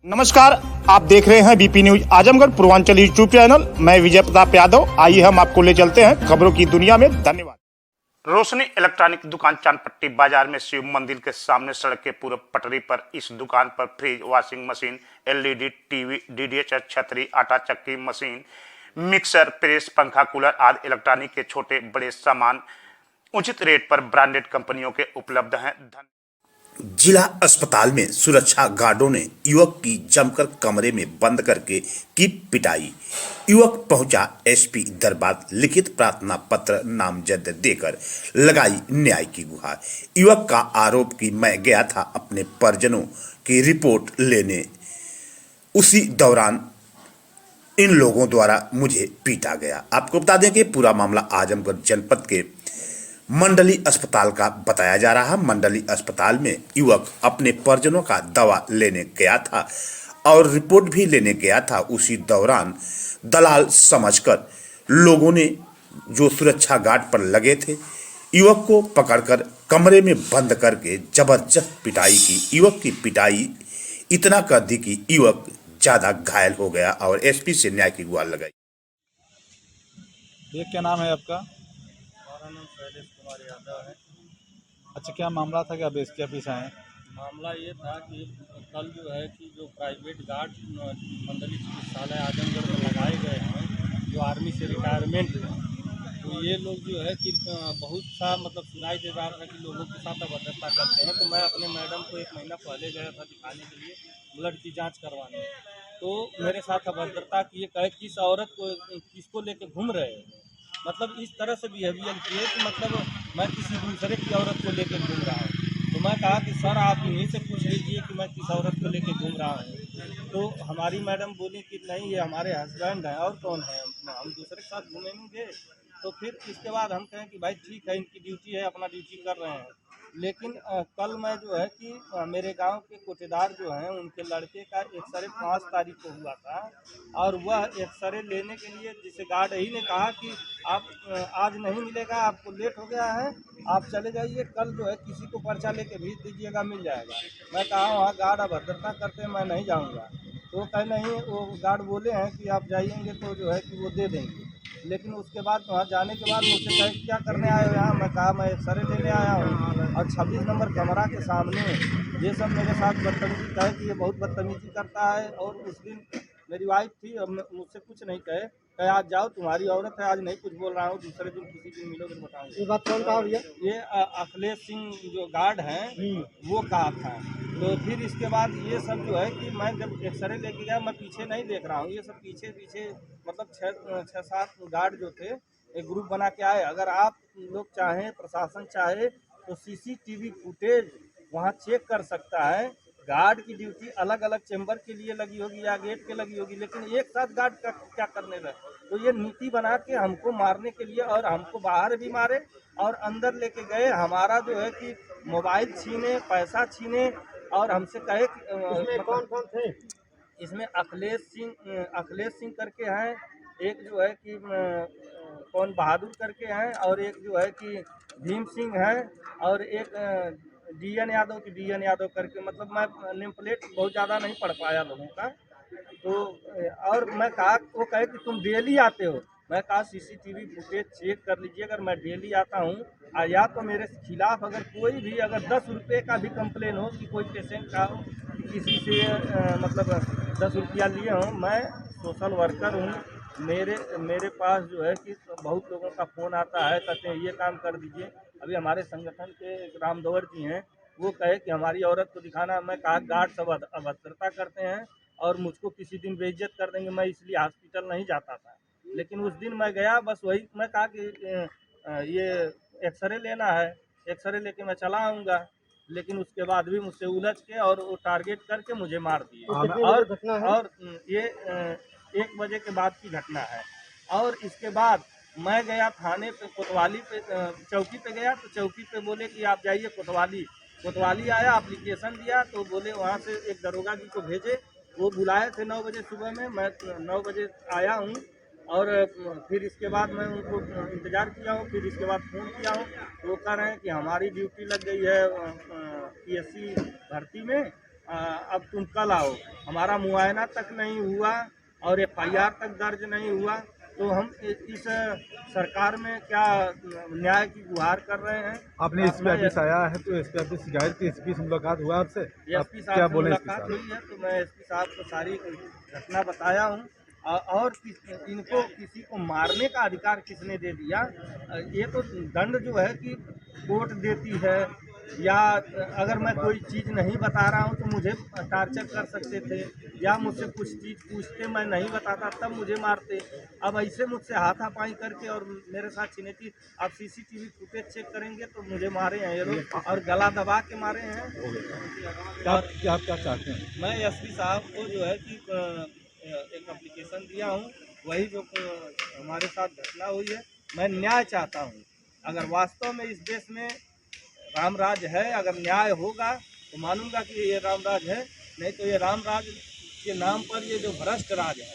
नमस्कार, आप देख रहे हैं BP news Azamgarh Purvanchal YouTube channel. मैं विजय प्रताप यादव। आइए हम आपको ले चलते हैं खबरों की दुनिया में। धन्यवाद। रोशनी इलेक्ट्रॉनिक दुकान चांदपट्टी बाजार में शिव मंदिर के सामने सड़क के पूर्व पटरी पर इस दुकान पर fridge, washing machine, LED TV, DDH छतरी, आटा चक्की मशीन, मिक्सर, प्रेस, पंखा, कूलर आदि इलेक्ट्रॉनिक के छोटे बड़े सामान उचित रेट पर ब्रांडेड कंपनियों के उपलब्ध हैं। जिला अस्पताल में सुरक्षा गार्डों ने युवक की जमकर कमरे में बंद करके की पिटाई। युवक पहुंचा एसपी दरबार, लिखित प्रार्थना पत्र नामजद देकर लगाई न्याय की गुहार। युवक का आरोप कि मैं गया था अपने परिजनों की रिपोर्ट लेने, उसी दौरान इन लोगों द्वारा मुझे पीटा गया। आपको बता दें कि पूरा मामला आजमगढ़ जनपद के मंडली अस्पताल का बताया जा रहा है। मंडली अस्पताल में युवक अपने परिजनों का दवा लेने गया था और रिपोर्ट भी लेने गया था। उसी दौरान दलाल समझकर लोगों ने, जो सुरक्षा गार्ड पर लगे थे, युवक को पकड़कर कमरे में बंद करके जबरदस्त पिटाई की। युवक की पिटाई इतना कर दी कि युवक ज्यादा घायल हो गया और एसपी से न्याय की गुहार लगाई। ये क्या नाम है आपका? हमारा नाम शैलेश कुमार यादव है। अच्छा, क्या मामला था? क्या पीछे आए? मामला ये था कि कल जो है कि जो प्राइवेट गार्ड मंडली चिकित्सालय आजमगढ़ में लगाए गए हैं, जो आर्मी से रिटायरमेंट है, तो ये लोग जो है कि बहुत सा मतलब सुनाई दे रहा था कि लोगों के साथ अभद्रता करते हैं। तो मैं अपने मैडम को 1 महीना पहले गया था दिखाने के लिए, ब्लड की जाँच करवाने। तो मेरे साथ अभद्रता किए, कहे किस औरत को, किसको लेके घूम रहे हो, मतलब इस तरह से बिहेवियर किए कि मतलब मैं किसी दूसरे की औरत को लेकर घूम रहा हूँ। तो मैं कहा कि सर आप इन्हीं से पूछ लीजिए कि मैं किस औरत को लेकर घूम रहा हूँ। तो हमारी मैडम बोली कि नहीं, ये हमारे हस्बैंड हैं और कौन है, हम दूसरे के साथ घूमेंगे। तो फिर इसके बाद हम कहें कि भाई ठीक है, इनकी ड्यूटी है, अपना ड्यूटी कर रहे हैं। लेकिन कल मैं जो है कि मेरे गांव के कोटेदार जो हैं, उनके लड़के का एक्सरे 5 तारीख को हुआ था और वह एक्सरे लेने के लिए, जिसे गार्ड ही ने कहा कि आप आज नहीं मिलेगा, आपको लेट हो गया है, आप चले जाइए, कल जो है किसी को पर्चा लेके भेज दीजिएगा, मिल जाएगा। मैं कहा वहाँ गार्ड अभद्रता करते हैं, मैं नहीं जाऊँगा। तो कहे नहीं, वो गार्ड बोले हैं कि आप जाइएंगे तो जो है कि वो दे देंगे। लेकिन उसके बाद वहाँ जाने के बाद मुझसे कहे क्या करने आए हो यहाँ? मैं कहा मैं एक्सरे लेने आया हूँ। और 26 नंबर कमरा के सामने ये सब मेरे साथ बदतमीजी कहे कि ये बहुत बदतमीजी करता है। और उस दिन मेरी वाइफ थी और मुझसे कुछ नहीं कहे आज जाओ, तुम्हारी औरत है, आज नहीं कुछ बोल रहा हूँ, दूसरे दिन किसी दिन मिलोगे तो बताऊँगा। ये बात कौन कहा भैया? ये अखिलेश सिंह जो गार्ड हैं वो कहा था। तो फिर इसके बाद ये सब जो है कि मैं जब एक्सरे लेके गया, मैं पीछे नहीं देख रहा हूँ, ये सब पीछे पीछे मतलब 6-7 गार्ड जो थे एक ग्रुप बना के आए। अगर आप लोग चाहें, प्रशासन चाहे तो सीसीटीवी फुटेज वहाँ चेक कर सकता है। गार्ड की ड्यूटी अलग अलग चेंबर के लिए लगी होगी या गेट के लगी होगी, लेकिन एक साथ गार्ड का क्या करने लगे? तो ये नीति बना के हमको मारने के लिए, और हमको बाहर भी मारे और अंदर लेके गए। हमारा जो है कि मोबाइल छीने, पैसा छीने और हमसे कहे इसमें कौन कौन थे? इसमें अखिलेश सिंह करके हैं, एक जो है कि कौन बहादुर करके हैं, और एक जो है कि भीम सिंह है, और एक डीएन यादव करके, मतलब मैं नेम प्लेट बहुत ज़्यादा नहीं पढ़ पाया लोगों का। तो और मैं कहा, वो कहे कि तुम डेली आते हो। मैं कहा सीसीटीवी फुटेज चेक कर लीजिए, अगर मैं डेली आता हूँ या तो मेरे खिलाफ अगर कोई भी, अगर 10 रुपये का भी कंप्लेन हो कि कोई पेशेंट का हो कि किसी से मतलब 10 रुपया लिए हों, मैं सोशल वर्कर हूँ। मेरे पास जो है कि बहुत लोगों का फ़ोन आता है, कहते हैं ये काम कर दीजिए। अभी हमारे संगठन के रामदवर जी हैं, वो कहे कि हमारी औरत को दिखाना। मैं कहा गार्ड सब अभद्रता करते हैं और मुझको किसी दिन बेइज्जत कर देंगे, मैं इसलिए हॉस्पिटल नहीं जाता था। लेकिन उस दिन मैं गया, बस वही मैं कहा कि ये एक्सरे लेना है, एक्सरे लेके मैं चला आऊँगा। लेकिन उसके बाद भी मुझसे उलझ के और वो टारगेट करके मुझे मार दिए। और ये 1 बजे के बाद की घटना है। और इसके बाद मैं गया थाने पे, कोतवाली पे, चौकी पे गया, तो चौकी पे बोले कि आप जाइए कोतवाली आया, एप्लीकेशन दिया, तो बोले वहाँ से एक दरोगा जी को भेजे। वो बुलाए थे 9 बजे सुबह में, मैं 9 बजे आया हूँ। और फिर इसके बाद मैं उनको इंतज़ार किया हूँ, फिर इसके बाद फ़ोन किया हूँ, तो वो कह रहे हैं कि हमारी ड्यूटी लग गई है पीएससी भर्ती में, अब तुम कल आओ। हमारा मुआयना तक नहीं हुआ और FIR तक दर्ज नहीं हुआ, तो हम इस सरकार में क्या न्याय की गुहार कर रहे हैं। आपने एसपी ऑफिस आया है तो एसपी ऑफिस शिकायत की, एसपी से मुलाकात हुआ आपसे? आप एसपी क्या साहब से बोले एसपी मुलाकात साहब? हुई है, तो मैं एसपी साहब को सारी घटना बताया हूँ। और इनको किसी को मारने का अधिकार किसने दे दिया? ये तो दंड जो है कि कोर्ट देती है, या अगर मैं कोई चीज़ नहीं बता रहा हूँ तो मुझे टार्चर कर सकते थे, या मुझसे कुछ चीज़ पूछते, मैं नहीं बताता तब मुझे मारते। अब ऐसे मुझसे हाथापाई करके और मेरे साथ छिनेती। आप CCTV फुटेज चेक करेंगे तो मुझे मारे हैं ये लोग, और गला दबा के मारे हैं। क्या आप क्या चाहते हैं? मैं एसपी साहब को जो है कि एक एप्लीकेशन दिया हूँ, वही जो हमारे साथ घटना हुई है, मैं न्याय चाहता हूँ। अगर वास्तव में इस देश में राम राज है, अगर न्याय होगा तो मानूंगा कि ये राम राज है, नहीं तो ये राम राज के नाम पर ये जो भ्रष्ट राज है